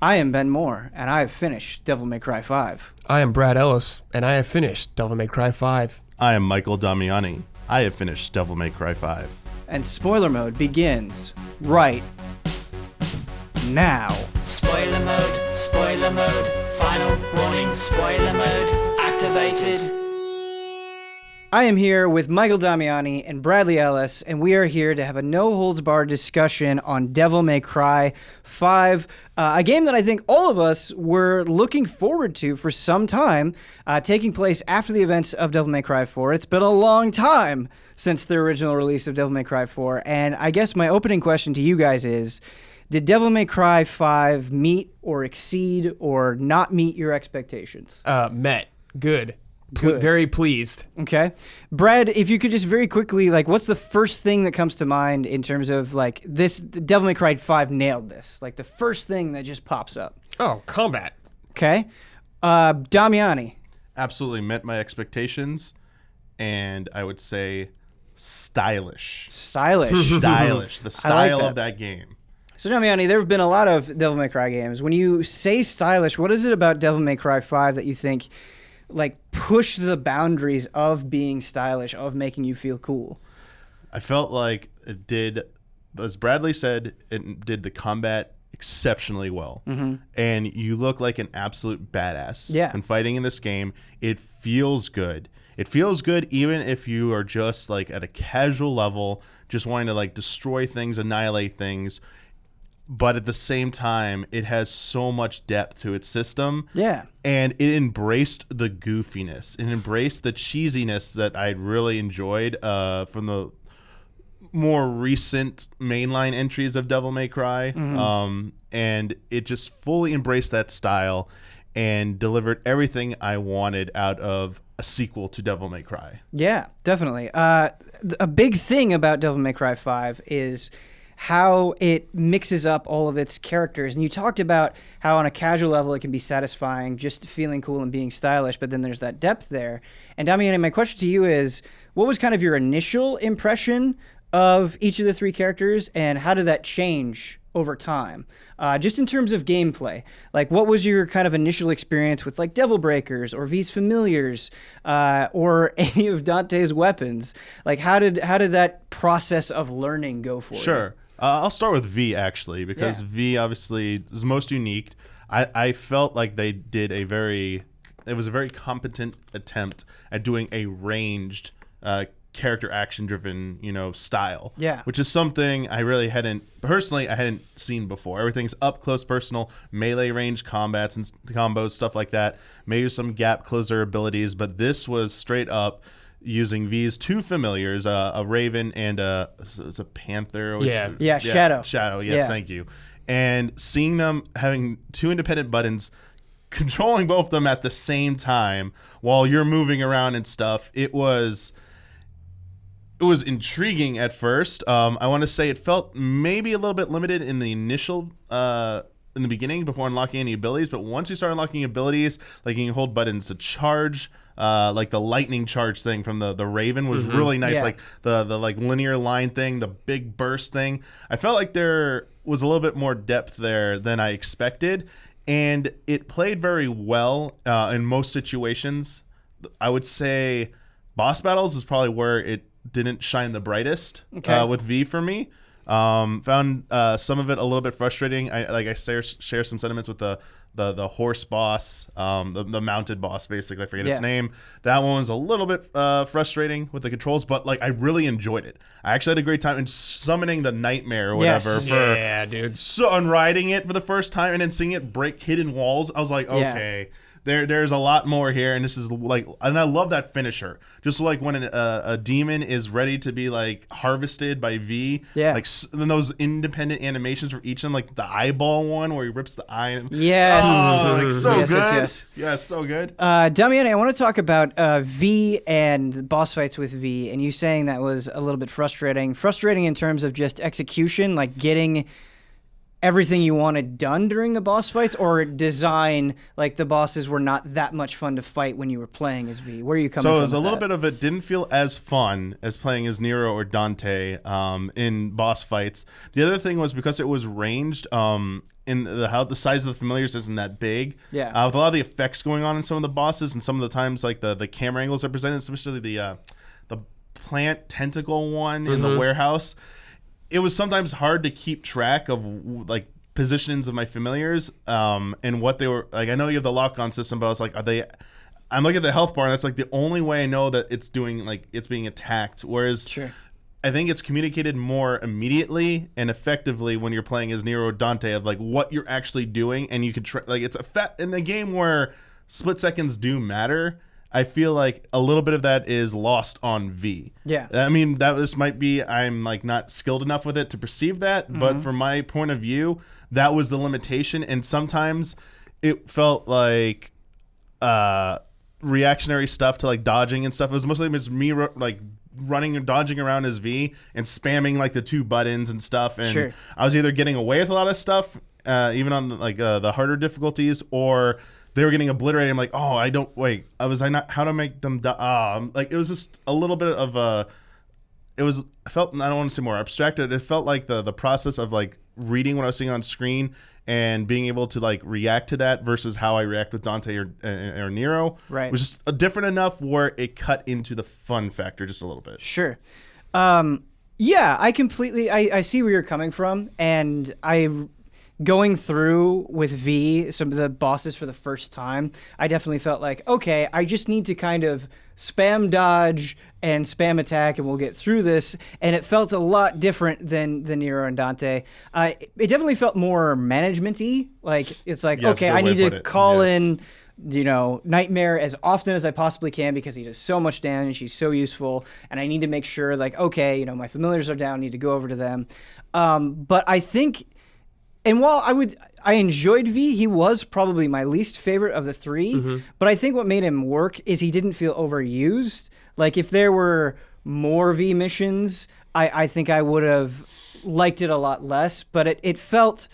I am Ben Moore, and I have finished Devil May Cry 5. I am Brad Ellis, and I have finished Devil May Cry 5. I am Michael Damiani. I have finished Devil May Cry 5. And spoiler mode begins right now. Spoiler mode, final warning, spoiler mode activated. I am here with Michael Damiani and Bradley Ellis, and we are here to have a no-holds-barred discussion on Devil May Cry 5, a game that I think all of us were looking forward to for some time, taking place after the events of Devil May Cry 4. It's been a long time since the original release of Devil May Cry 4, and I guess my opening question to you guys is, did Devil May Cry 5 meet or exceed or not meet your expectations? Met. Good. Good. Very pleased. Okay. Brad, if you could just very quickly, what's the first thing that comes to mind in terms of, this, Devil May Cry 5 nailed this? The first thing that just pops up. Oh, combat. Okay. Damiani. Absolutely met my expectations, and I would say stylish. Stylish. Stylish. The style that. of that game. So, Damiani, there have been a lot of Devil May Cry games. When you say stylish, what is it about Devil May Cry 5 that you think push the boundaries of being stylish, of making you feel cool? I felt like it did, as Bradley said, it did the combat exceptionally well. Mm-hmm. And you look like an absolute badass. Yeah. And fighting in this game, it feels good. It feels good even if you are just at a casual level, just wanting to destroy things, annihilate things. But at the same time, it has so much depth to its system. Yeah. And it embraced the goofiness. It embraced the cheesiness that I really enjoyed from the more recent mainline entries of Devil May Cry. Mm-hmm. And it just fully embraced that style and delivered everything I wanted out of a sequel to Devil May Cry. Yeah, definitely. A big thing about Devil May Cry 5 is how it mixes up all of its characters. And you talked about how on a casual level it can be satisfying just feeling cool and being stylish, but then there's that depth there. And Damiani, my question to you is, what was kind of your initial impression of each of the three characters, and how did that change over time? Just in terms of gameplay, what was your kind of initial experience with Devil Breakers or V's familiars or any of Dante's weapons? How did that process of learning go for you? Sure. I'll start with V, actually, because Yeah. V obviously is most unique. I felt like they did it was a very competent attempt at doing a ranged character action-driven, style. Yeah. Which is something I really hadn't seen before. Everything's up close, personal, melee range combats and combos, stuff like that. Maybe some gap closer abilities, but this was straight up using V's two familiars, a Raven and it's a Panther. Yeah, Shadow. Shadow, yes, Yeah. Thank you. And seeing them having two independent buttons, controlling both of them at the same time while you're moving around and stuff, it was intriguing at first. I want to say it felt maybe a little bit limited in the initial in the beginning before unlocking any abilities, but once you start unlocking abilities, you can hold buttons to charge, the lightning charge thing from the Raven was really nice. Yeah. The linear line thing, the big burst thing. I felt like there was a little bit more depth there than I expected, and it played very well in most situations. I would say boss battles is probably where it didn't shine the brightest with V for me. Found some of it a little bit frustrating. I share some sentiments with the horse boss, the mounted boss, basically. I forget its name. That one was a little bit frustrating with the controls, but I really enjoyed it. I actually had a great time in summoning the nightmare or whatever. Yes. Yeah, dude. So on riding it for the first time and then seeing it break hidden walls, I was like, okay. There's a lot more here, and this is and I love that finisher. Just when a demon is ready to be harvested by V, Yeah. then those independent animations for each of them, the eyeball one where he rips the eye. Yes. Oh, so Yes, good. yes. Yeah, so good. Damiani, I want to talk about V and boss fights with V, and you saying that was a little bit frustrating. Frustrating in terms of just execution, getting everything you wanted done during the boss fights, or design, like the bosses were not that much fun to fight when you were playing as V? Where are you coming from? So it was a with little that? bit of it didn't feel as fun as playing as Nero or Dante in boss fights. The other thing was because it was ranged, in how the size of the familiars isn't that big. Yeah. With a lot of the effects going on in some of the bosses, and some of the times like the camera angles are presented, especially the plant tentacle one in the warehouse. It was sometimes hard to keep track of like positions of my familiars and what they were like. I know you have the lock-on system, but I was like, I'm looking at the health bar, and that's like the only way I know that it's doing, like, it's being attacked. Whereas Sure. I think it's communicated more immediately and effectively when you're playing as Nero or Dante of like what you're actually doing, and you could like it's in a game where split seconds do matter. I feel like a little bit of that is lost on V. Yeah. I mean, this might be I'm like not skilled enough with it to perceive that, but from my point of view, that was the limitation. And sometimes it felt like reactionary stuff to like dodging and stuff. It was mostly just me like running and dodging around as V and spamming like the 2 buttons and stuff. And Sure. I was either getting away with a lot of stuff, even on the harder difficulties, or they were getting obliterated. I'm like, oh, I not how to make them die. Like it was just a little bit of I felt, I don't want to say more abstracted. It felt like the process of like reading what I was seeing on screen and being able to like react to that versus how I react with Dante or Nero Right. was just different enough where it cut into the fun factor just a little bit. Sure. Yeah, I see where you're coming from, and going through with V, some of the bosses for the first time, I definitely felt like, okay, I just need to kind of spam dodge and spam attack, and we'll get through this. And it felt a lot different than Nero and Dante. It definitely felt more management-y. Like, it's like, Yes, okay, good I way need to put to it. call Yes. in, Nightmare as often as I possibly can because he does so much damage. He's so useful. And I need to make sure, like, okay, my familiars are down, I need to go over to them. But I think... And while I enjoyed V, he was probably my least favorite of the 3. But I think what made him work is he didn't feel overused. Like if there were more V missions, I think I would have liked it a lot less. But it felt,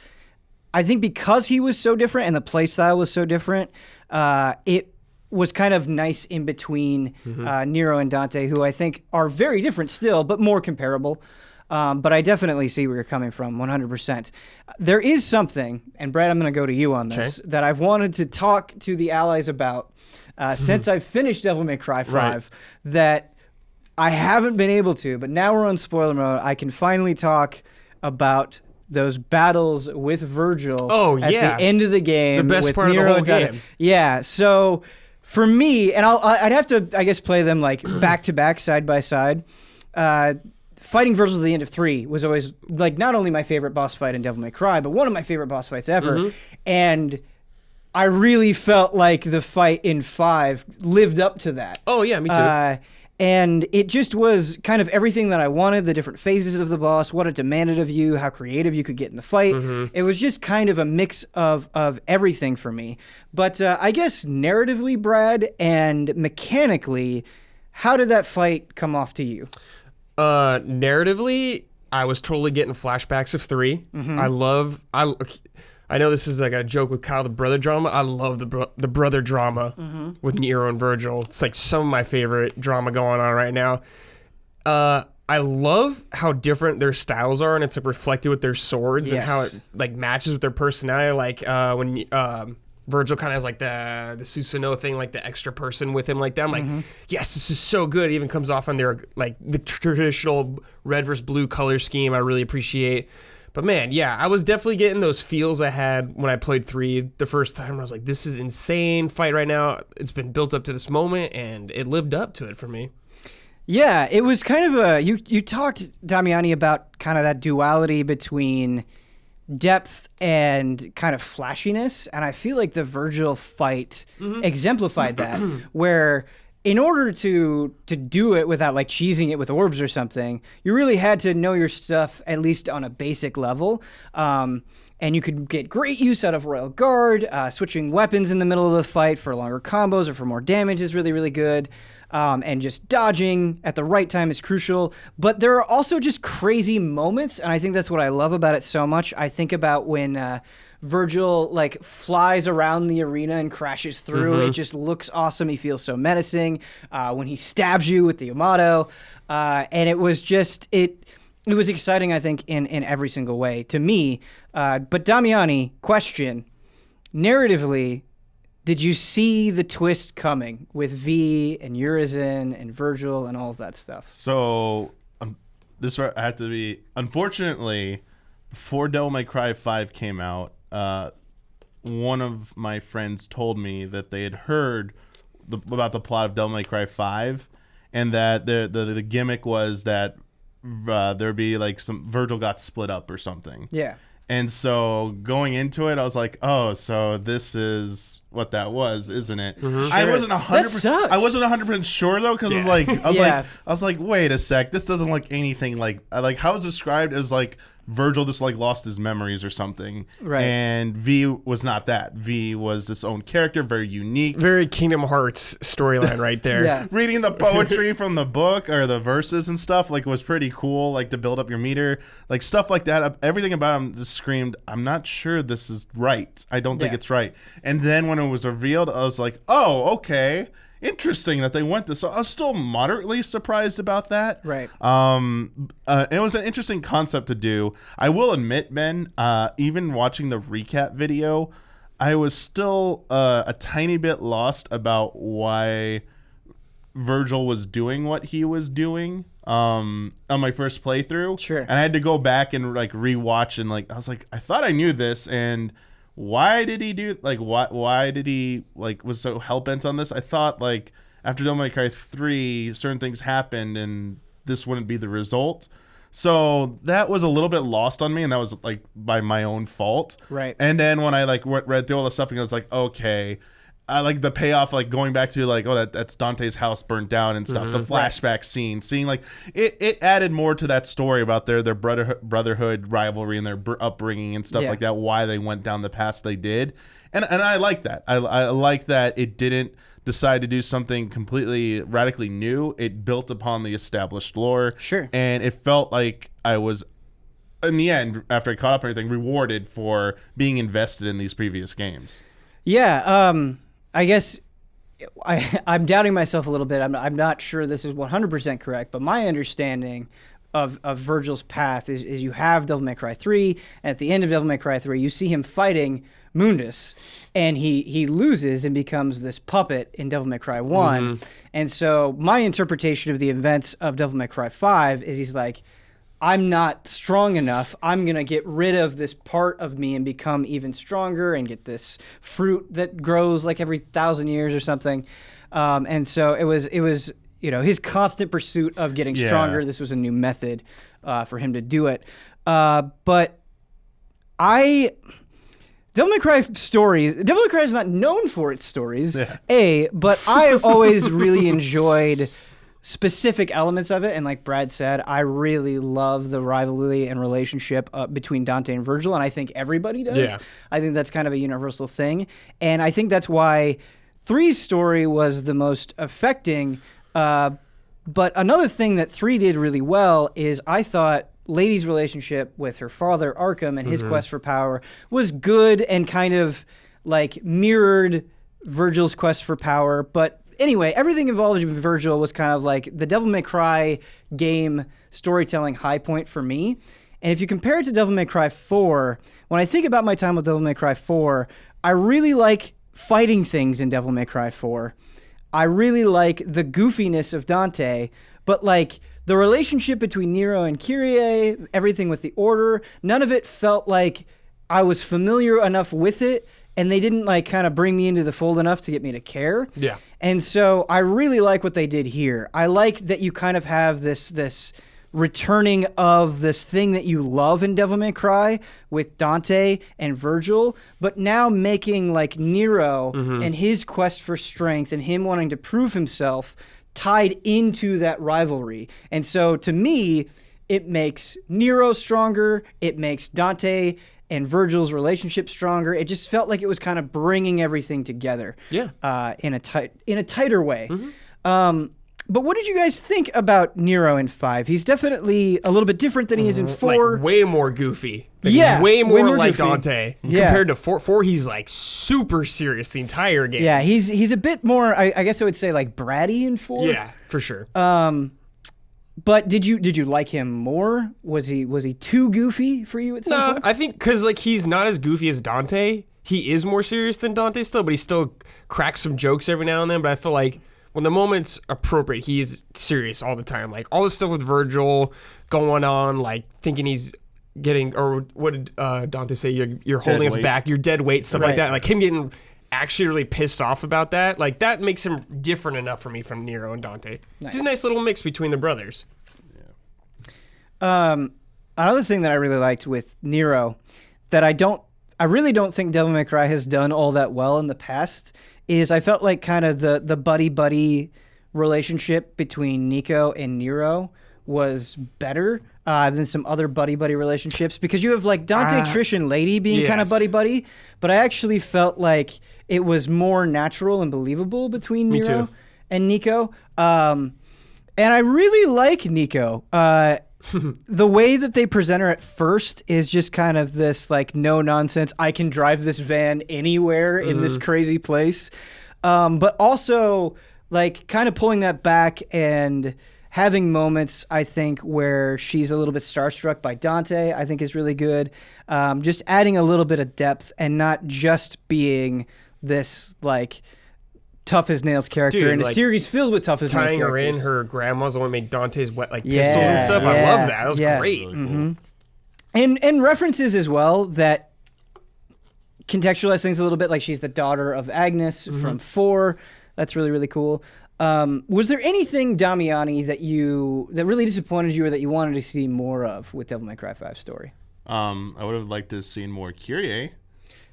I think because he was so different and the playstyle was so different, it was kind of nice in between Nero and Dante, who I think are very different still, but more comparable. But I definitely see where you're coming from, 100%. There is something, and Brad, I'm going to go to you on this, that I've wanted to talk to the allies about since I've finished Devil May Cry 5, that I haven't been able to, but now we're on spoiler mode. I can finally talk about those battles with Virgil at the end of the game. The best with part of the Nero whole and Dante. game. Yeah, so for me, and I'd have to, I guess, play them like back-to-back, side by side. Fighting Virgil at the end of 3 was always like not only my favorite boss fight in Devil May Cry, but one of my favorite boss fights ever. And I really felt like the fight in 5 lived up to that. Oh, yeah, me too. And it just was kind of everything that I wanted, the different phases of the boss, what it demanded of you, how creative you could get in the fight. It was just kind of a mix of everything for me. But I guess narratively, Brad, and mechanically, how did that fight come off to you? Narratively, I was totally getting flashbacks of 3. I know this is like a joke with Kyle, the brother drama. I love the brother drama with Nero and Virgil. It's like some of my favorite drama going on right now. I love how different their styles are, and it's like reflected with their swords and how it like matches with their personality. Like when Virgil kind of has like the Susanoo thing, like the extra person with him like that. I'm like, yes, this is so good. It even comes off on their like the traditional red versus blue color scheme. I really appreciate. But man, yeah, I was definitely getting those feels I had when I played 3 the first time. I was like, this is insane fight right now. It's been built up to this moment, and it lived up to it for me. Yeah, it was kind of you talked, Damiani, about kind of that duality between depth and kind of flashiness, and I feel like the Virgil fight exemplified that, where in order to do it without like cheesing it with orbs or something, you really had to know your stuff at least on a basic level. And you could get great use out of Royal Guard. Switching weapons in the middle of the fight for longer combos or for more damage is really, really good. and just dodging at the right time is crucial. But there are also just crazy moments, and I think that's what I love about it so much. I think about when Virgil like flies around the arena and crashes through. It just looks awesome. He feels so menacing. When he stabs you with the Yamato, and it was just it was exciting. I think in every single way to me. But Damiani, question: narratively, did you see the twist coming with V and Urizen and Virgil and all of that stuff? So this had to be, unfortunately, before Devil May Cry 5 came out, one of my friends told me that they had heard about the plot of Devil May Cry 5, and that the gimmick was that there'd be like some Virgil got split up or something. Yeah. And so going into it, I was like, oh, so this is what that was, isn't it? I wasn't 100%. I wasn't 100% sure though, because I was like, wait a sec, this doesn't look anything like how it was described as like Virgil just like lost his memories or something. Right. And V was not that. V was its own character, very unique. Very Kingdom Hearts storyline right there. Yeah. Reading the poetry from the book or the verses and stuff like was pretty cool, like to build up your meter, like stuff like that. Everything about him just screamed, I'm not sure this is right. I don't think it's right. And then when it was revealed, I was like, oh, okay. Interesting that they went this. So I was still moderately surprised about that. Right. It was an interesting concept to do. I will admit, Ben, even watching the recap video, I was still a tiny bit lost about why Virgil was doing what he was doing on my first playthrough. Sure. And I had to go back and like rewatch and like I was like, I thought I knew this, and why did he do like why did he like was so hell-bent on this? I thought like after Devil May Cry 3 certain things happened and this wouldn't be the result. So that was a little bit lost on me, and that was like by my own fault. Right. And then when I like read through all the stuff, and I was like, okay, I like the payoff, like going back to like, oh, that's Dante's house burnt down and stuff. The flashback scene, seeing like it added more to that story about their brotherhood rivalry and their upbringing and stuff like that. Why they went down the path they did, and I like that. I like that it didn't decide to do something completely radically new. It built upon the established lore. Sure. And it felt like I was, in the end, after I caught up and everything, rewarded for being invested in these previous games. Yeah. I guess I'm doubting myself a little bit. I'm not sure this is 100% correct, but my understanding of Virgil's path is you have Devil May Cry 3, and at the end of Devil May Cry 3, you see him fighting Mundus, and he loses and becomes this puppet in Devil May Cry 1. And so my interpretation of the events of Devil May Cry 5 is he's like, I'm not strong enough. I'm going to get rid of this part of me and become even stronger and get this fruit that grows like every 1,000 years or something. And so it was, his constant pursuit of getting stronger. This was a new method for him to do it. But Devil May Cry stories, Devil May Cry is not known for its stories, but I always really enjoyed specific elements of it, and like Brad said, I really love the rivalry and relationship between Dante and Virgil, and I think everybody does. Yeah. I think that's kind of a universal thing, and I think that's why 3's story was the most affecting. But another thing that 3 did really well is I thought Lady's relationship with her father, Arkham, and his quest for power was good and kind of like mirrored Virgil's quest for power, but anyway, everything involved with Virgil was kind of like the Devil May Cry game storytelling high point for me. And if you compare it to Devil May Cry 4, when I think about my time with Devil May Cry 4, I really like fighting things in Devil May Cry 4. I really like the goofiness of Dante, but like the relationship between Nero and Kyrie, everything with the Order, none of it felt like I was familiar enough with it, and they didn't like kind of bring me into the fold enough to get me to care. Yeah. And so I really like what they did here. I like that you kind of have this returning of this thing that you love in Devil May Cry with Dante and Virgil, but now making like Nero and his quest for strength and him wanting to prove himself tied into that rivalry. And so to me, it makes Nero stronger. It makes Dante and Virgil's relationship stronger. It just felt like it was kind of bringing everything together. Yeah. In a tighter way. But what did you guys think about Nero in 5? He's definitely a little bit different than he is in 4. Like way more goofy. Like, Yeah, way more like goofy. Dante Yeah. compared to 4. 4, he's like super serious the entire game. Yeah, he's a bit more. I guess I would say like bratty in 4. Yeah, for sure. But did you like him more? Was he too goofy for you at some No, point? I think because like he's not as goofy as Dante. He is more serious than Dante still, but he still cracks some jokes every now and then. But I feel like when the moment's appropriate, he's serious all the time. Like all the stuff with Virgil going on, like thinking he's getting, or what did Dante say? You're holding us weight. back. You're dead weight, stuff Right. like that. Like him getting actually really pissed off about that. Like that makes him different enough for me from Nero and Dante. Nice. It's a nice little mix between the brothers. Another thing that I really liked with Nero that I really don't think Devil May Cry has done all that well in the past is I felt like kind of the buddy relationship between Nico and Nero was better than some other buddy relationships, because you have like Dante, Trish, and Lady being kind of yes. buddy, but I actually felt like it was more natural and believable between Me Nero too. and Nico. And I really like Nico. The way that they present her at first is just kind of this like no nonsense, I can drive this van anywhere in this crazy place. But also like kind of pulling that back and having moments, I think, where she's a little bit starstruck by Dante, I think is really good. Just adding a little bit of depth and not just being this like tough as nails character Dude, in a like, series filled with tough as nails Tying her in, characters. her grandma's the one who made Dante's wet like Yeah, pistols and stuff. I yeah, love that. That was yeah. great. And references as well that contextualize things a little bit, like she's the daughter of Agnes from 4. That's really, really cool. Was there anything, Damiani, that really disappointed you or that you wanted to see more of with Devil May Cry 5 story? I would have liked to have seen more Kyrie.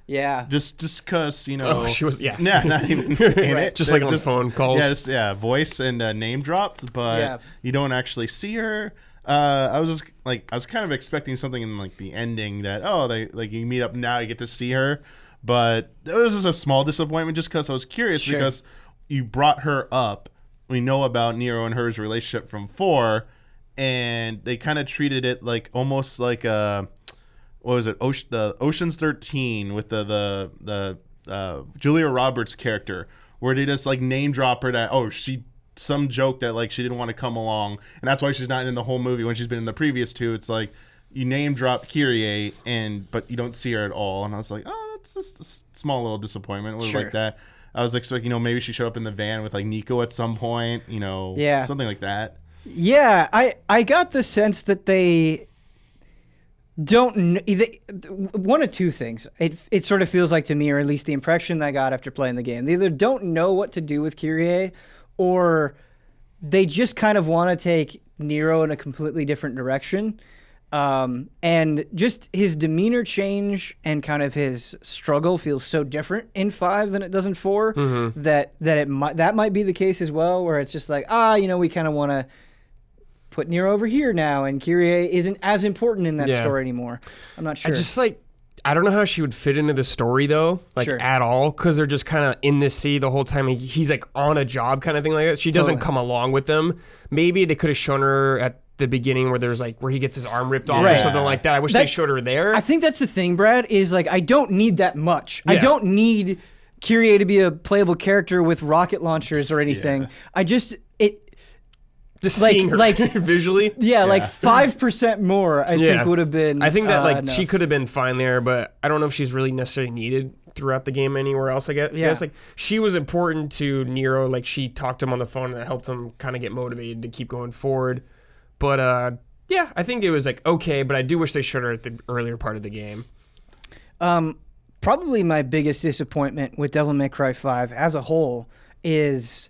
Yeah. Just because, you know. Oh, she was, yeah. Yeah, not even in it. Just like on the phone calls. Yeah, voice and name dropped, but Yeah. you don't actually see her. I was kind of expecting something in like the ending that they like you meet up now, you get to see her, but this was a small disappointment just because I was curious Sure. because you brought her up. We know about Nero and her's relationship from 4, and they kind of treated it like almost like a. What was it? The Ocean's 13 with the Julia Roberts character, where they just like name drop her that some joke that like she didn't want to come along, and that's why she's not in the whole movie when she's been in the previous 2. It's like you name drop Kyrie but you don't see her at all, and I was like, that's just a small little disappointment. It was Sure. like that. I was expecting, maybe she showed up in the van with like Nico at some point, Yeah. something like that. Yeah, I got the sense that they don't one of two things. It sort of feels like to me, or at least the impression that I got after playing the game, they either don't know what to do with Kyrie, or they just kind of want to take Nero in a completely different direction. And just his demeanor change and kind of his struggle feels so different in 5 than it does in 4. That might be the case as well, where it's just like we kind of want to put Nero over here now, and Kyrie isn't as important in that Yeah. story anymore. I'm not sure. I don't know how she would fit into the story though, like Sure. at all, because they're just kind of in the sea the whole time. He's like on a job kind of thing like that. She doesn't Totally. come along with them. Maybe they could have shown her at the beginning where there's like where he gets his arm ripped off or Right. something like that. I wish they That- showed her there. I think that's the thing, Brad, is like I don't need that much. I Yeah. don't need Kyrie to be a playable character with rocket launchers or anything. Yeah. I just just like- seeing her like- visually. like 5% more I Yeah. think would have been I think that like enough. she could have been fine there, but I don't know if she's really necessarily needed throughout the game anywhere else. I guess. Yeah. Guess like she was important to Nero. Like she talked to him on the phone and that helped him kind of get motivated to keep going forward. But yeah, I think it was like okay, but I do wish they showed her at the earlier part of the game. Probably my biggest disappointment with Devil May Cry 5 as a whole is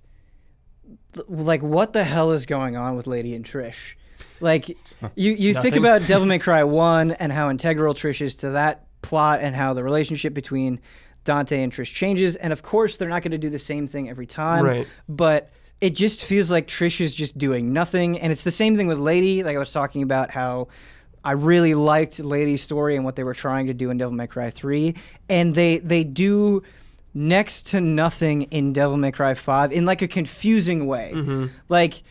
like what the hell is going on with Lady and Trish? Like you think Nothing. about Devil May Cry 1 and how integral Trish is to that plot and how the relationship between Dante and Trish changes, and of course they're not going to do the same thing every time, Right. but it just feels like Trish is just doing nothing, and it's the same thing with Lady. Like I was talking about how I really liked Lady's story and what they were trying to do in Devil May Cry 3, and they do next to nothing in Devil May Cry 5 in like a confusing way. Like,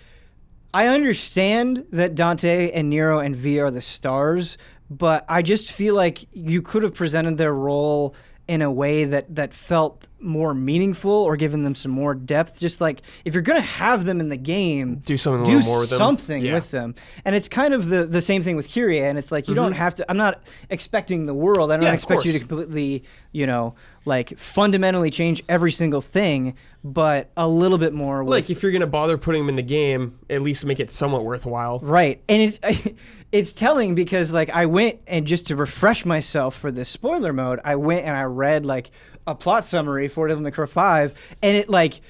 I understand that Dante and Nero and V are the stars, but I just feel like you could have presented their role in a way that felt more meaningful or given them some more depth. Just like, if you're going to have them in the game, Do something a little more with them. something Yeah. with them. And it's kind of the same thing with Kyrie, and it's like, you don't have to, I'm not expecting the world. I don't Yeah, of expect you to course. completely, like fundamentally change every single thing, but a little bit more with, Like, if you're going to bother putting them in the game, at least make it somewhat worthwhile. right. And it's telling because like I went and just to refresh myself for this spoiler mode, I went and I read like a plot summary for Devil May Cry 5, and it like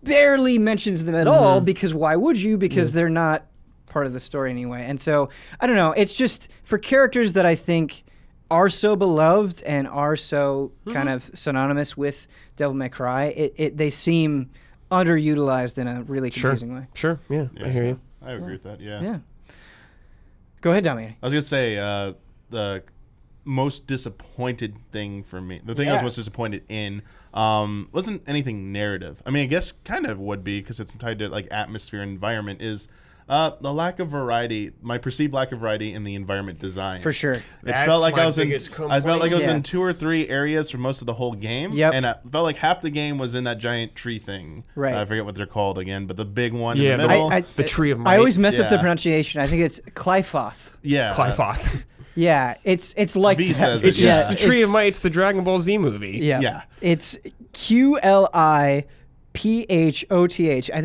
barely mentions them at all, because why would you? Because they're not part of the story anyway. And so I don't know, it's just for characters that I think are so beloved and are so kind of synonymous with Devil May Cry, they seem underutilized in a really confusing way. Sure, yeah, I hear you. I agree with that. Yeah. Yeah. Go ahead, Damiani. I was gonna say the most disappointed thing for me, the thing I was Yeah. most disappointed in, wasn't anything narrative. I mean, I guess kind of would be because it's tied to like atmosphere and environment. Is the lack of variety, my perceived lack of variety in the environment design. For sure. It That's felt like my I was in. biggest I felt like I was complaint. in 2 or 3 areas for most of the whole game. Yep. And I felt like half the game was in that giant tree thing. Right. I forget what they're called again, but the big one Yeah, in the middle. the Tree of Might. I always mess up the Yeah. pronunciation. I think it's Clyfoth. yeah. Clyfoth. Yeah, it's like V that. says it, It's yeah. just the Tree of Might. It's the Dragon Ball Z movie. Yeah. Yeah. It's Qliphoth. I think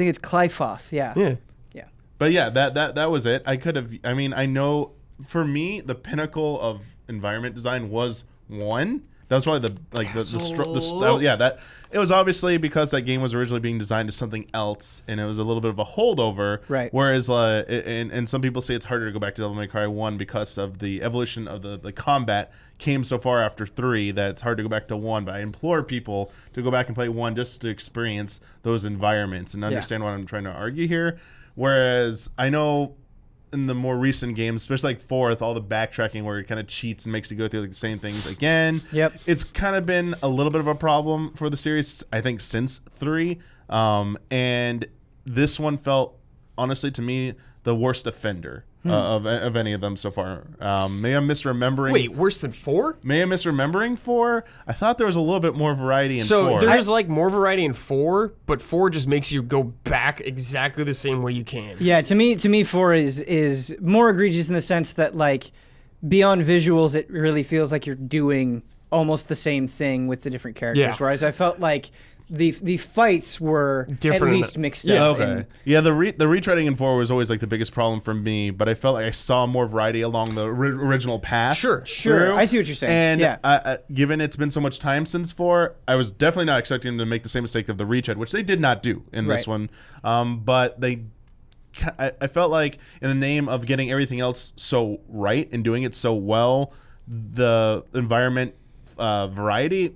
it's Clyfoth. Yeah. Yeah. Yeah. But yeah, that was it. I could have. I mean, I know for me, the pinnacle of environment design was 1. That was probably that it was obviously because that game was originally being designed as something else, and it was a little bit of a holdover. Right. Whereas, and some people say it's harder to go back to Devil May Cry 1 because of the evolution of the combat came so far after 3 that it's hard to go back to 1. But I implore people to go back and play 1 just to experience those environments and understand what I'm trying to argue here. Whereas I know in the more recent games, especially like 4, all the backtracking where it kind of cheats and makes you go through like the same things again. Yep. It's kind of been a little bit of a problem for the series, I think, since 3. And this one felt, honestly, to me, the worst offender of any of them so far. May I'm misremembering. Wait, worse than 4? May I'm misremembering 4? I thought there was a little bit more variety in 4. So there's like more variety in 4, but 4 just makes you go back exactly the same way you can. Yeah, to me 4 is more egregious in the sense that like beyond visuals it really feels like you're doing almost the same thing with the different characters. Yeah. Whereas I felt like the fights were Different at in least the- mixed Yeah, up. okay. and- Yeah, the retreading in 4 was always like the biggest problem for me, but I felt like I saw more variety along the original path. Sure. Sure, through. I see what you're saying. And Yeah. given it's been so much time since 4, I was definitely not expecting them to make the same mistake of the retread, which they did not do in this Right. one. But I felt like in the name of getting everything else so right and doing it so well, the environment variety,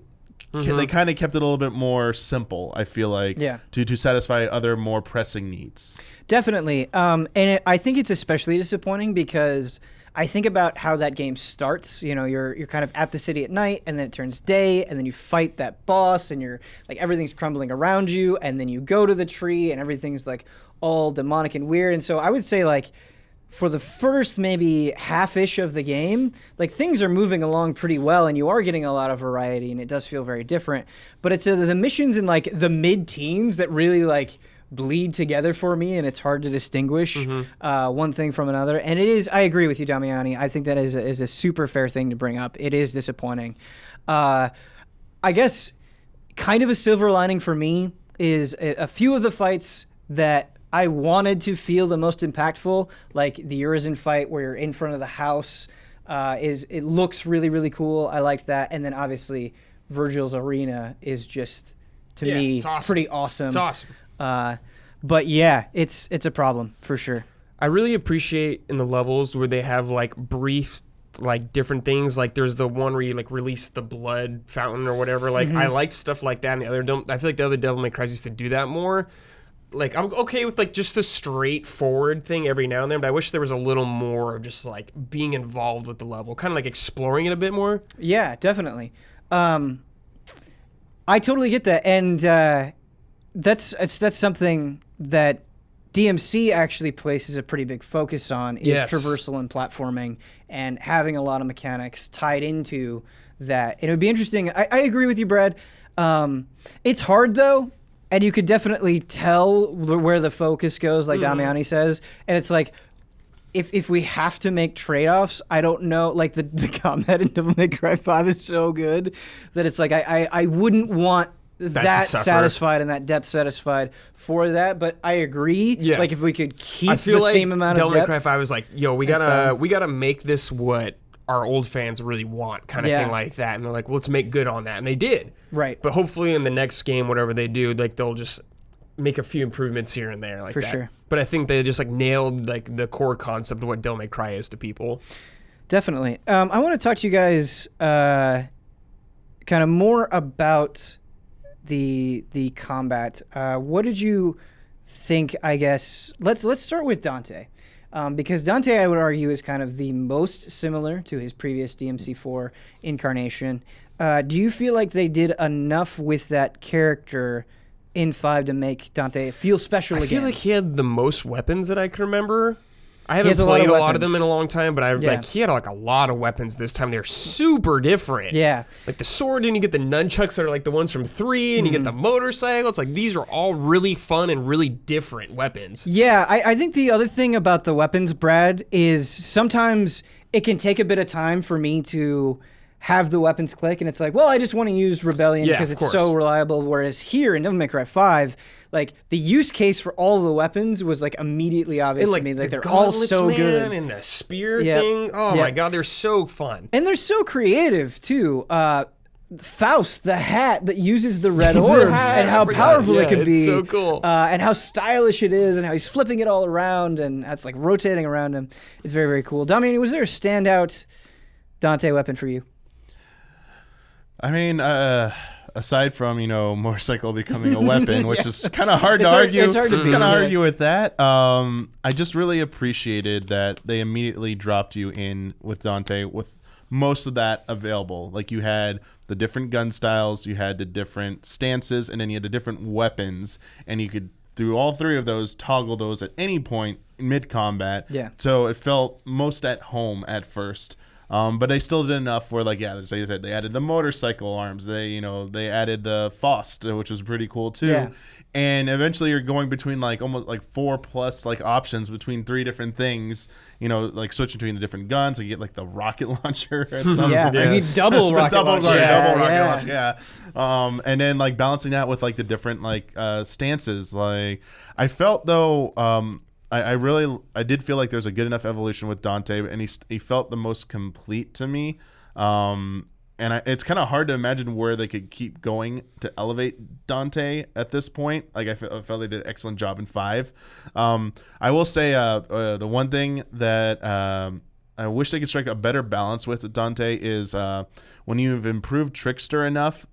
they kind of kept it a little bit more simple, I feel like, Yeah. to satisfy other more pressing needs. Definitely. I think it's especially disappointing because I think about how that game starts. You know, you're kind of at the city at night, and then it turns day, and then you fight that boss, and you're like everything's crumbling around you, and then you go to the tree, and everything's like all demonic and weird. And so I would say like for the first maybe half-ish of the game, like things are moving along pretty well and you are getting a lot of variety and it does feel very different. But it's the missions in like the mid-teens that really like bleed together for me, and it's hard to distinguish one thing from another. And it is, I agree with you, Damiani. I think that is a super fair thing to bring up. It is disappointing. I guess kind of a silver lining for me is a few of the fights that I wanted to feel the most impactful, like the Urizen fight where you're in front of the house, it looks really, really cool. I liked that. And then obviously Virgil's arena is just, to me, it's awesome. pretty awesome. It's awesome. But yeah, it's a problem for sure. I really appreciate in the levels where they have like brief like different things, like there's the one where you like release the blood fountain or whatever. Like I liked stuff like that, and I feel like the other Devil May Cry used to do that more. Like I'm okay with like just the straightforward thing every now and then, but I wish there was a little more of just like being involved with the level, kind of like exploring it a bit more. Yeah, definitely. I totally get that, and that's something that DMC actually places a pretty big focus on is Yes. traversal and platforming, and having a lot of mechanics tied into that. And it would be interesting. I agree with you, Brad. It's hard though, and you could definitely tell where the focus goes, like Damiani says. And it's like, if we have to make trade-offs, I don't know. Like the combat in Devil May Cry 5 is so good that it's like I wouldn't want that suffer. satisfied and that depth satisfied for that. But I agree. Yeah. Like if we could keep I feel the like same amount Devil of May depth. Cry 5 is like, yo, we gotta make this what our old fans really want, kind of Yeah. thing like that. And they're like, well, let's make good on that, and they did. Right. But hopefully in the next game, whatever they do, like they'll just make a few improvements here and there, like For that. sure. But I think they just like nailed like the core concept of what Devil May Cry is to people. Definitely. I want to talk to you guys kind of more about the combat. What did you think? I guess let's start with Dante, because Dante, I would argue, is kind of the most similar to his previous DMC4 incarnation. Do you feel like they did enough with that character in 5 to make Dante feel special I again? feel like he had the most weapons that I can remember. I has haven't a lot of played a lot of weapons. them in a long time, but Yeah. like he had like a lot of weapons this time. They're super different. Yeah. Like the sword, and you get the nunchucks that are like the ones from 3, and you get the motorcycle. It's like these are all really fun and really different weapons. Yeah, I think the other thing about the weapons, Brad, is sometimes it can take a bit of time for me to have the weapons click, and it's like, well, I just want to use Rebellion Yeah, because of it's so course. reliable. Whereas here in Devil May Cry 5, like the use case for all of the weapons was like immediately obvious And like to me. Like the they're all gauntlets, so man, good, and the spear Yep. thing. Oh Yep. my god, they're so fun. and they're so creative too. Faust, the hat that uses the red orbs, hat, and I how forgot. powerful it Yeah, can it's be. so cool. And how stylish it is, and how he's flipping it all around, and that's like rotating around him. It's very, very cool. Damiani, was there a standout Dante weapon for you? I mean, aside from motorcycle becoming a weapon, which is kind of hard to It's hard- argue. it's hard to beat, Kind of yeah. argue with that. I just really appreciated that they immediately dropped you in with Dante with most of that available. Like you had the different gun styles, you had the different stances, and then you had the different weapons, and you could through all 3 of those toggle those at any point in mid combat. Yeah. So it felt most at home at first. But they still did enough where, like, yeah, as I said, they added the motorcycle arms. They added the Faust, which was pretty cool too. Yeah. And eventually, you're going between like almost like 4 plus like options between 3 different things. Like switching between the different guns. You get like the rocket launcher at some Yeah, point. you need double The rocket double launcher. rocket Yeah. launcher, yeah. And then like balancing that with like the different like stances. Like I felt though, I did feel like there's a good enough evolution with Dante, and he felt the most complete to me. And it's kind of hard to imagine where they could keep going to elevate Dante at this point. Like I felt they did an excellent job in 5. I will say the one thing that I wish they could strike a better balance with Dante is when you've improved Trickster enough,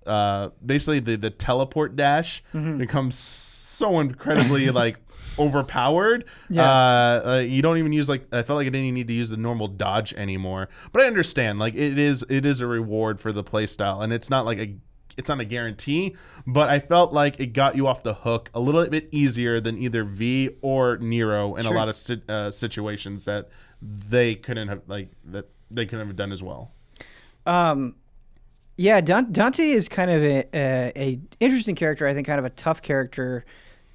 basically the teleport dash becomes so incredibly like overpowered. You don't even use I felt like I didn't even need to use the normal dodge anymore. But I understand, like it is a reward for the play style, and it's not a guarantee, but I felt like it got you off the hook a little bit easier than either V or Nero in a lot of situations that they couldn't have done as well. Yeah, Dante is kind of a interesting character. I think kind of a tough character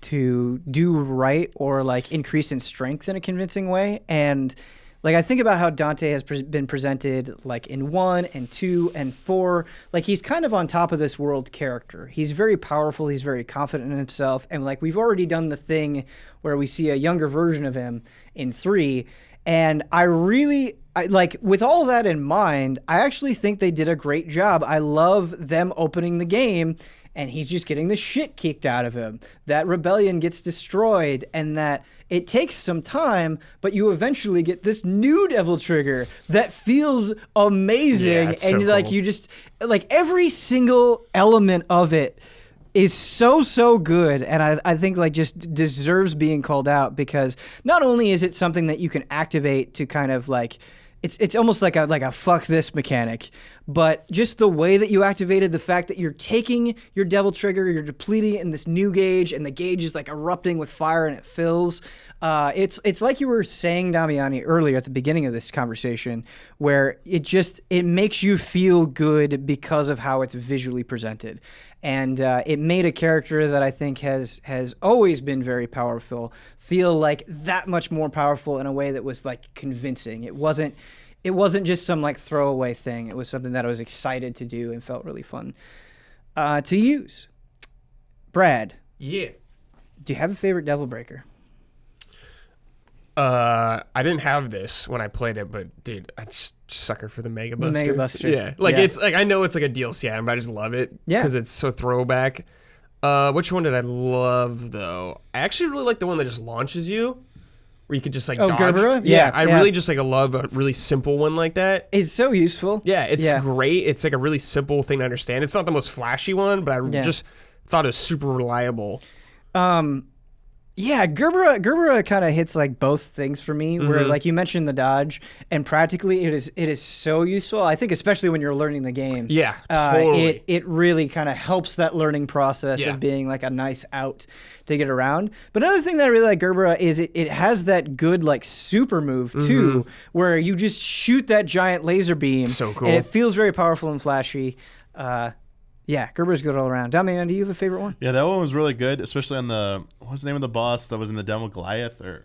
to do right or like increase in strength in a convincing way. And like I think about how Dante has been presented like in 1 and 2 and 4. Like he's kind of on top of this world character. He's very powerful. He's very confident in himself. And like we've already done the thing where we see a younger version of him in 3. And I like with all that in mind, I actually think they did a great job. I love them opening the game and he's just getting the shit kicked out of him. That Rebellion gets destroyed, and that it takes some time, but you eventually get this new Devil Trigger that feels amazing. Yeah, it's and so like cool. you just like every single element of it is so good, and I think like just deserves being called out, because not only is it something that you can activate to kind of like it's almost like a fuck this mechanic, but just the way that you activated, the fact that you're taking your devil trigger, you're depleting it in this new gauge, and the gauge is like erupting with fire and it fills. It's like you were saying, Damiani, earlier at the beginning of this conversation, where it makes you feel good because of how it's visually presented. And it made a character that I think has always been very powerful feel like that much more powerful in a way that was like convincing. It wasn't just some like throwaway thing. It was something that I was excited to do and felt really fun to use. Brad, Yeah. do you have a favorite Devil Breaker? I didn't have this when I played it, but dude, I just sucker for the Mega Buster. Mega Buster. Yeah, like it's like I know it's like a DLC item, but I just love it. Yeah. Because it's so throwback. Which one did I love though? I actually really like the one that just launches you, where you could just like dodge. Gerbera? Yeah, Yeah, I yeah. really just like love a really simple one like that. It's so useful. Yeah, it's great. It's like a really simple thing to understand. It's not the most flashy one, but I just thought it was super reliable. Yeah, Gerbera kind of hits like both things for me. Where like you mentioned the dodge, and practically it is so useful. I think especially when you're learning the game. Yeah, totally. It really kind of helps that learning process of being like a nice out to get around. But another thing that I really like Gerbera is it has that good like super move too, where you just shoot that giant laser beam. So cool. And it feels very powerful and flashy. Yeah, Gerbera's good all around. Damian, do you have a favorite one? Yeah, that one was really good, especially on what's the name of the boss that was in the demo, Goliath or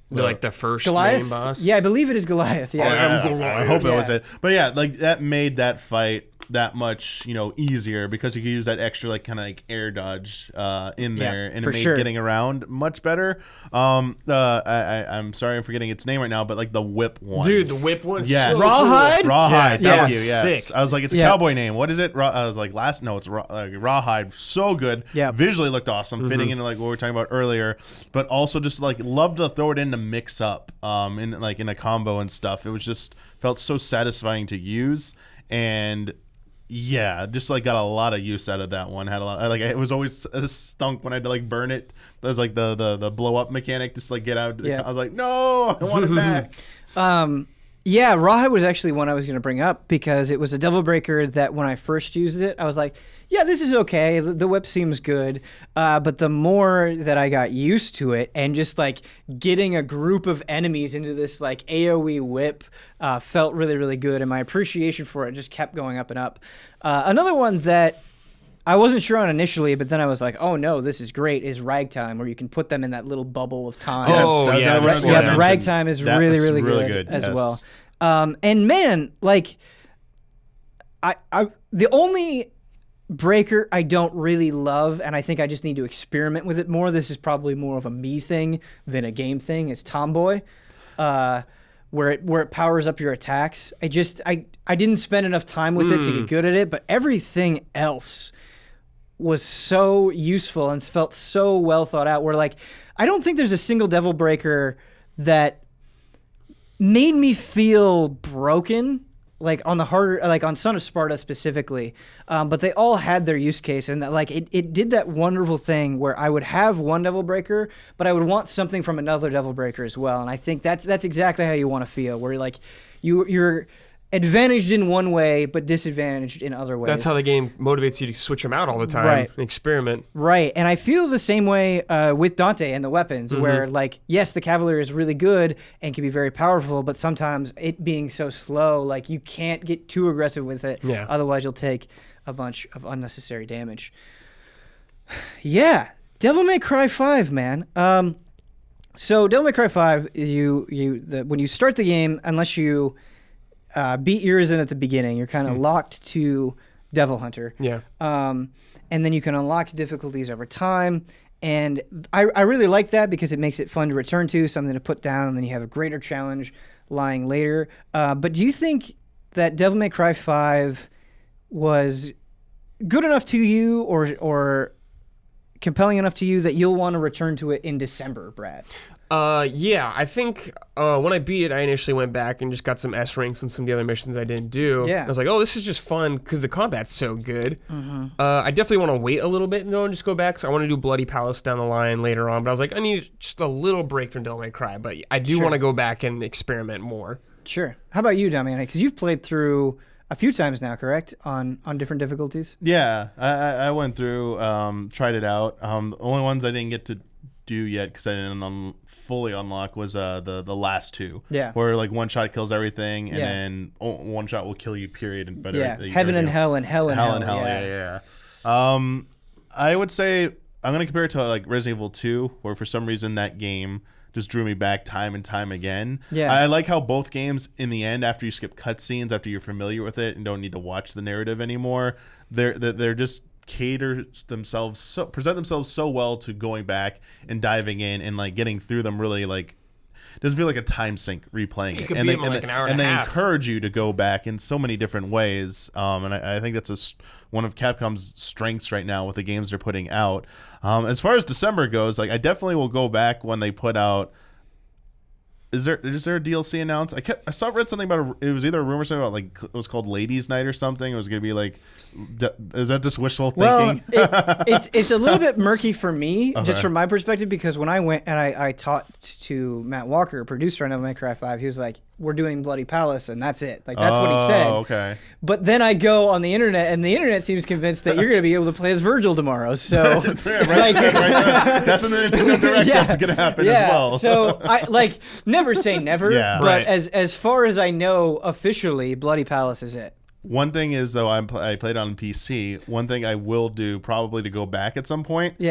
Like the first Goliath? main boss. Yeah, I believe it is Goliath. Yeah. I hope it was it. But yeah, like that made that fight that much, easier because you could use that extra like kind of like air dodge in there, and it for made sure. getting around much better. I'm sorry I'm forgetting its name right now, but like the whip one. Dude, the whip one. Yes. So Rawhide? Rawhide. Yeah, Thank that you. was Yes. sick. I was like, it's a cowboy name. What is it? I was like, it's Rawhide. So good. Yeah. Visually looked awesome, fitting into like what we were talking about earlier, but also just like love to throw it in to mix up, in a combo and stuff. It was just felt so satisfying to use, and yeah, just like got a lot of use out of that one. Had a lot. Like it was always stunk when I had to like burn it. That was like the blow up mechanic. Just like get out. Yeah. I was like, no, I want it back. Yeah, Rawhide was actually one I was going to bring up because it was a Devil Breaker that when I first used it, I was like, yeah, this is okay. The whip seems good. But the more that I got used to it and just like getting a group of enemies into this like AoE whip felt really, really good. And my appreciation for it just kept going up and up. Another one that I wasn't sure on initially, but then I was like, oh no, this is great, is Ragtime, where you can put them in that little bubble of time. Yes, Oh, that was yeah, another that's one I what I Yeah, mentioned. Ragtime is That really, was really, really good as yes. well. And man, like, I the only breaker I don't really love, and I think I just need to experiment with it more. This is probably more of a me thing than a game thing. Is Tomboy, where it powers up your attacks. I didn't spend enough time with it to get good at it, but everything else was so useful and felt so well thought out. Where like, I don't think there's a single Devil Breaker that made me feel broken, like on the harder, like on Son of Sparta specifically. But they all had their use case, and that like it did that wonderful thing where I would have one Devil Breaker, but I would want something from another Devil Breaker as well. And I think that's exactly how you want to feel, where like you're advantaged in one way but disadvantaged in other ways. That's how the game motivates you to switch them out all the time. Right. And experiment. Right, and I feel the same way with Dante and the weapons, where like, yes, the Cavalier is really good and can be very powerful, but sometimes it being so slow, like you can't get too aggressive with it. Yeah. Otherwise, you'll take a bunch of unnecessary damage. Yeah, Devil May Cry 5, man. So Devil May Cry 5, when you start the game, unless you beat yours in at the beginning, you're kind of locked to Devil Hunter. Yeah. And then you can unlock difficulties over time. And I really like that because it makes it fun to return to, something to put down, and then you have a greater challenge lying later. But do you think that Devil May Cry 5 was good enough to you or compelling enough to you that you'll want to return to it in December, Brad? Yeah, I think when I beat it, I initially went back and just got some S ranks and some of the other missions I didn't do. Yeah. I was like, oh, this is just fun because the combat's so good. I definitely want to wait a little bit and just go back. So I want to do Bloody Palace down the line later on. But I was like, I need just a little break from Devil May Cry. But I do want to go back and experiment more. Sure. How about you, Damiani? Because you've played through a few times now, correct? On different difficulties. Yeah, I went through, tried it out. The only ones I didn't get to do yet because I didn't fully unlock was the last two. Yeah. Where like one shot kills everything, and Yeah. then one shot will kill you. Period. But Yeah, heaven and hell and hell and hell. and hell. Yeah. I would say I'm gonna compare it to like Resident Evil 2, where for some reason that game just drew me back time and time again. Yeah. I like how both games, in the end, after you skip cutscenes, after you're familiar with it and don't need to watch the narrative anymore, they're just present themselves so well to going back and diving in and like getting through them. Really, like, doesn't feel like a time sink replaying it. could be in like an hour and a they half. encourage you to go back in so many different ways. And I think that's one of Capcom's strengths right now with the games they're putting out. As far as December goes, like I definitely will go back when they put out. Is there a DLC announced? I read something about it was either a rumor or something about like it was called Ladies Night or something. It was gonna be like, is that just wishful thinking? Well, it's a little bit murky for me, just from my perspective, because when I went and I talked to Matt Walker, producer on Devil May Cry 5, he was like, "We're doing Bloody Palace, and that's it." Like that's what he said. Oh, okay. But then I go on the internet, and the internet seems convinced that you're going to be able to play as Virgil tomorrow. So, Right, that's in the Nintendo Direct. Yeah. That's gonna happen as well. So I like never say never. Yeah. But Right. as far as I know, officially, Bloody Palace is it. One thing is, though, I played on PC. One thing I will do probably to go back at some point, which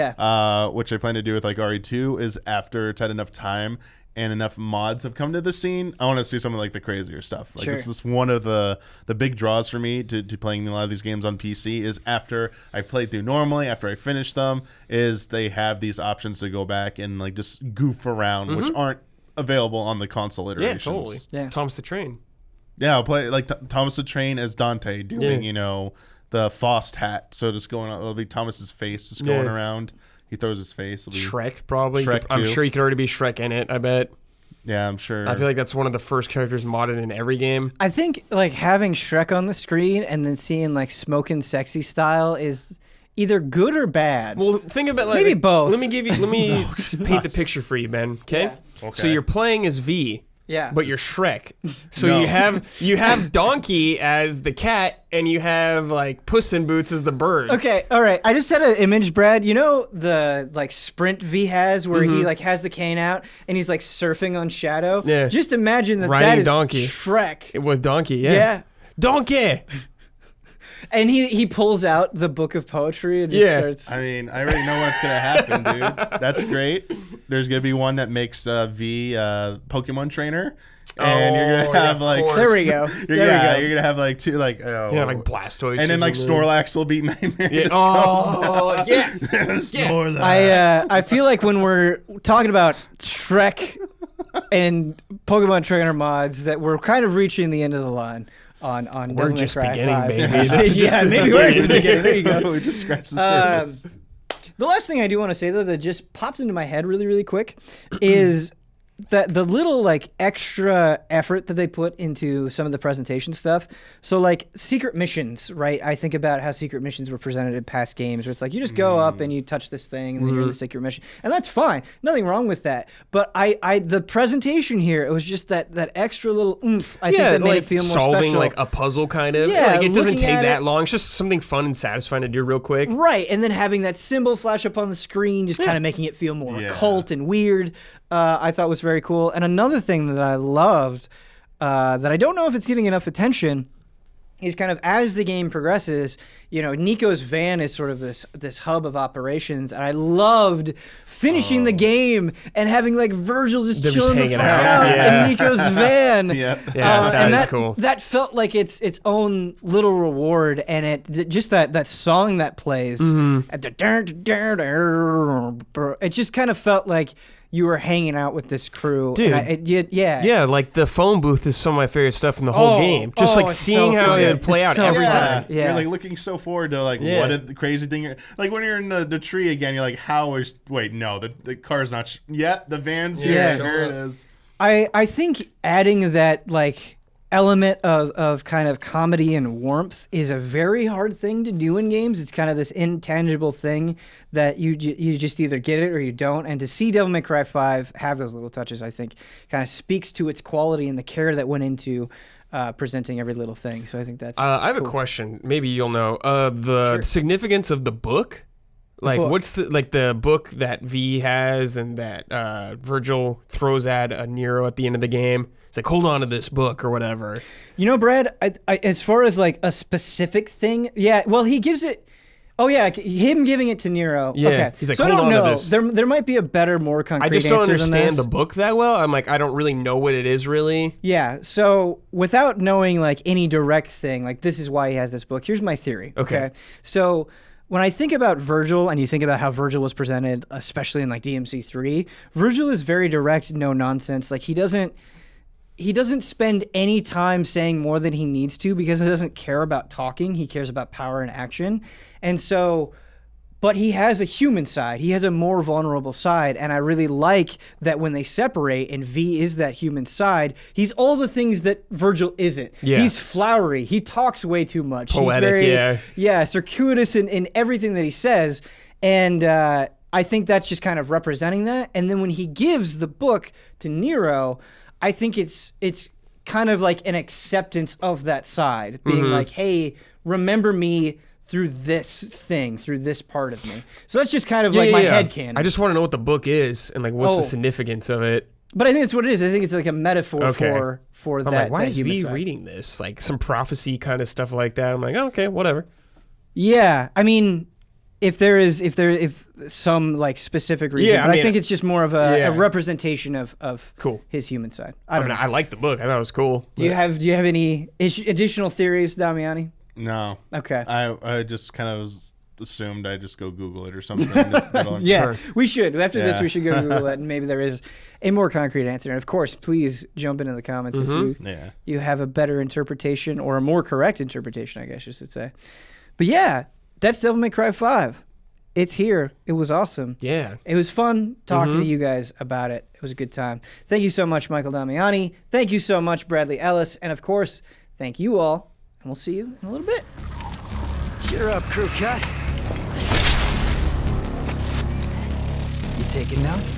I plan to do with like RE2, is after it's had enough time and enough mods have come to the scene, I want to see some of like the crazier stuff. Like Sure. It's just one of the big draws for me to playing a lot of these games on PC is after I played through normally, after I finish them, is they have these options to go back and like just goof around, which aren't available on the console Yeah, iterations. totally. Yeah. Thomas the Train. Yeah, I'll play like Thomas the Train as Dante doing, the Faust hat. So just going on, it'll be Thomas's face just going around. He throws his face. It'll be, Shrek, probably. Shrek I'm 2. sure you could already be Shrek in it, I bet. Yeah, I'm sure. I feel like that's one of the first characters modded in every game. I think like having Shrek on the screen and then seeing like smoking sexy style is either good or bad. Well, think about like Maybe both. Let me paint the picture for you, Ben. Okay? Yeah. Okay. So you're playing as V. Yeah. But you're Shrek. So No. you have Donkey as the cat and you have like Puss in Boots as the bird. Okay, all right. I just had an image, Brad. You know the like sprint V has where he like has the cane out and he's like surfing on Shadow. Yeah. Just imagine that Riding is Donkey. Shrek. With Donkey, yeah. Yeah. Donkey! And he pulls out the book of poetry and just Yeah. starts. I mean, I already know what's gonna happen, dude. That's great. There's gonna be one that makes V Pokemon trainer, and you're Oh, gonna yeah, have of like course. There we go. You're, There yeah, we go. you're gonna have like two like Yeah, like Blastoise. and then like or something. Snorlax will beat Nightmare. Oh, yeah. Snorlax. I feel like when we're talking about Shrek and Pokemon Trainer mods that we're kind of reaching the end of the line on Devil We're May just Cry beginning, 5. baby. This is just Yeah, the maybe we're just beginning. beginning. There you go. We just scratched the surface. The last thing I do want to say, though, that just pops into my head really, really quick is that the little like extra effort that they put into some of the presentation stuff. So like secret missions, right? I think about how secret missions were presented in past games where it's like you just go up and you touch this thing and then you're in the secret mission. And that's fine. Nothing wrong with that. But the presentation here, it was just that extra little oomph, I think that made it feel more solving special. like a puzzle kind of. Yeah, like it doesn't looking take at that it- long. It's just something fun and satisfying to do real quick. Right, and then having that symbol flash up on the screen, just kind of making it feel more Yeah. occult and weird, I thought was very cool. And another thing that I loved, that I don't know if it's getting enough attention, is kind of as the game progresses, Nico's van is sort of this hub of operations, and I loved finishing the game and having like Virgil just They're just chilling the hanging fuck out. out Yeah. in Nico's van. Yeah. Yeah, and that is cool. That felt like its own little reward, and it just that song that plays, at the it just kind of felt like you were hanging out with this crew. Dude. And yeah. Yeah, like the phone booth is some of my favorite stuff in the whole game. Just like it's seeing so how good. it would play It's out so every good. time. Yeah. You're like looking so forward to like Yeah. what the crazy thing. Like when you're in the tree again, you're like, wait, no, the car's not. The van's here. Yeah. Here it is. I think adding that like element of kind of comedy and warmth is a very hard thing to do in games. It's kind of this intangible thing that you just either get it or you don't. And to see Devil May Cry 5 have those little touches, I think, kind of speaks to its quality and the care that went into presenting every little thing. So I think that's. I have cool. a question. Maybe you'll know the Sure. significance of the book. Like, book. what's the book that V has and that Virgil throws at Nero at the end of the game? It's like, hold on to this book or whatever. You know, Brad, I as far as like a specific thing, yeah, well, he gives it. Oh yeah, him giving it to Nero. Yeah, okay. he's like, so I hold don't on to know. this. There might be a better, more concrete. I just don't answer than understand this. the book that well. I'm like, I don't really know what it is really. Yeah. So without knowing like any direct thing, like this is why he has this book. Here's my theory. Okay. So when I think about Virgil, and you think about how Virgil was presented, especially in like DMC3, Virgil is very direct, no nonsense. Like he doesn't spend any time saying more than he needs to because he doesn't care about talking. He cares about power and action. And so, but he has a human side. He has a more vulnerable side. And I really like that when they separate and V is that human side, he's all the things that Virgil isn't. Yeah. He's flowery. He talks way too much. Poetic, he's very, yeah. circuitous in everything that he says. And I think that's just kind of representing that. And then when he gives the book to Nero, I think it's kind of like an acceptance of that side, being like, hey, remember me through this thing, through this part of me. So that's just kind of like my headcanon. I just want to know what the book is and like what's Oh. the significance of it. But I think that's what it is. I think it's like a metaphor Okay. for I'm that. like, why that is human V side. reading this? Like some prophecy kind of stuff like that. I'm like, oh, okay, whatever. Yeah, I mean, if some like specific reason, Yeah, I but I mean, think it's just more of a yeah. representation of Cool. his human side. I I don't mean, know. I like the book. I thought it was cool. Do you have any additional theories, Damiani? No. Okay. I just kind of assumed I'd just go Google it or something. That'll- Yeah, Sure. we should. After this, Yeah. we should go Google it, and maybe there is a more concrete answer. And of course, please jump into the comments if Yeah. you have a better interpretation or a more correct interpretation, I guess you should say. But yeah, that's Devil May Cry 5. It's here. It was awesome. Yeah. It was fun talking to you guys about it. It was a good time. Thank you so much, Michael Damiani. Thank you so much, Bradley Ellis. And of course, thank you all. And we'll see you in a little bit. Cheer up, crew cut. You taking notes?